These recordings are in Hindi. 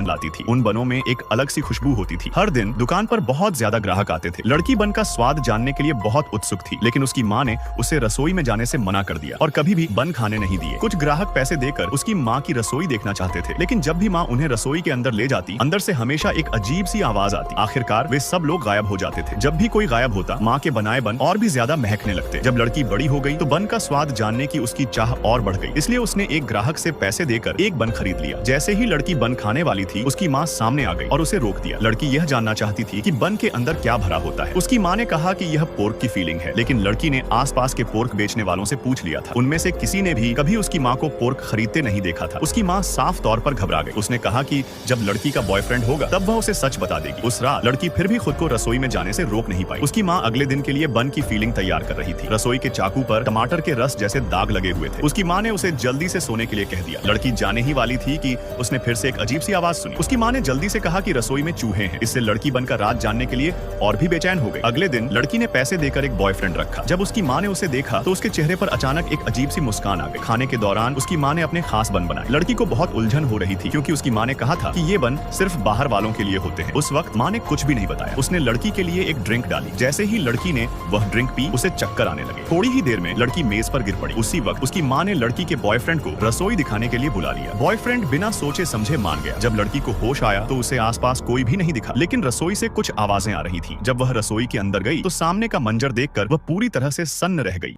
लाती थी। उन बनों में एक अलग सी खुशबू होती थी। हर दिन दुकान पर बहुत ज्यादा ग्राहक आते थे। लड़की बन का स्वाद जानने के लिए बहुत उत्सुक थी, लेकिन उसकी माँ ने उसे रसोई में जाने से मना कर दिया और कभी भी बन खाने नहीं दिए। कुछ ग्राहक पैसे देकर उसकी माँ की रसोई देखना चाहते थे, लेकिन जब भी माँ उन्हें रसोई के अंदर ले जाती, अंदर से हमेशा एक अजीब सी आवाज आती। आखिरकार वे सब लोग गायब हो जाते थे। जब भी कोई गायब होता, माँ के बनाए बन और भी ज्यादा महकने लगते। जब लड़की बड़ी हो गई तो बन का स्वाद जानने की उसकी चाह और बढ़ गई, इसलिए उसने एक ग्राहक से पैसे देकर एक बन खरीद लिया। जैसे ही लड़की बन खाने वाली थी, उसकी माँ सामने आ गई और उसे रोक दिया। लड़की यह जानना चाहती थी कि बन के अंदर क्या भरा होता है। उसकी माँ ने कहा कि यह पोर्क की फीलिंग है, लेकिन लड़की ने आसपास के पोर्क बेचने वालों से पूछ लिया था। उनमें से किसी ने भी कभी उसकी माँ को पोर्क खरीदते नहीं देखा था। उसकी माँ साफ तौर पर घबरा गई। उसने कहा कि जब लड़की का बॉयफ्रेंड होगा तब वह उसे सच बता देगी। उस रात लड़की फिर भी खुद को रसोई में जाने से रोक नहीं पाई। उसकी माँ अगले दिन के लिए बन की फीलिंग तैयार कर रही थी। रसोई के चाकू पर टमाटर के रस जैसे दाग लगे हुए थे। उसकी माँ ने उसे जल्दी से सोने के लिए कह दिया। लड़की जाने ही वाली थी कि उसने फिर से एक अजीब सी आवाज सुनी। उसकी माँ ने जल्दी से कहा कि रसोई में चूहे हैं। इससे लड़की बनकर राज जानने के लिए और भी बेचैन हो गई। अगले दिन लड़की ने पैसे देकर एक बॉयफ्रेंड रखा। जब उसकी माँ ने उसे देखा तो उसके चेहरे पर अचानक एक अजीब सी मुस्कान आ गई। खाने के दौरान उसकी माँ ने अपने खास बन बनाए। लड़की को बहुत उलझन हो रही थी, क्योंकि उसकी माँ ने कहा था कि ये बन सिर्फ बाहर वालों के लिए होते हैं। उस वक्त माँ ने कुछ भी नहीं बताया। उसने लड़की के लिए एक ड्रिंक डाली। जैसे ही लड़की ने वह ड्रिंक पी, उसे चक्कर आने लगे। थोड़ी ही देर में लड़की मेज पर गिर पड़ी। उसी वक्त उसकी माँ ने लड़की के बॉयफ्रेंड को रसोई दिखाने के लिए बुला लिया। बॉयफ्रेंड बिना सोचे समझे मान गया। जब लड़की को होश आया तो उसे आसपास कोई भी नहीं दिखा, लेकिन रसोई से कुछ आवाजें आ रही थी। जब वह रसोई के अंदर गई तो सामने का मंजर देखकर वह पूरी तरह से सन्न रह गई।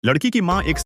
लड़की की माँ एक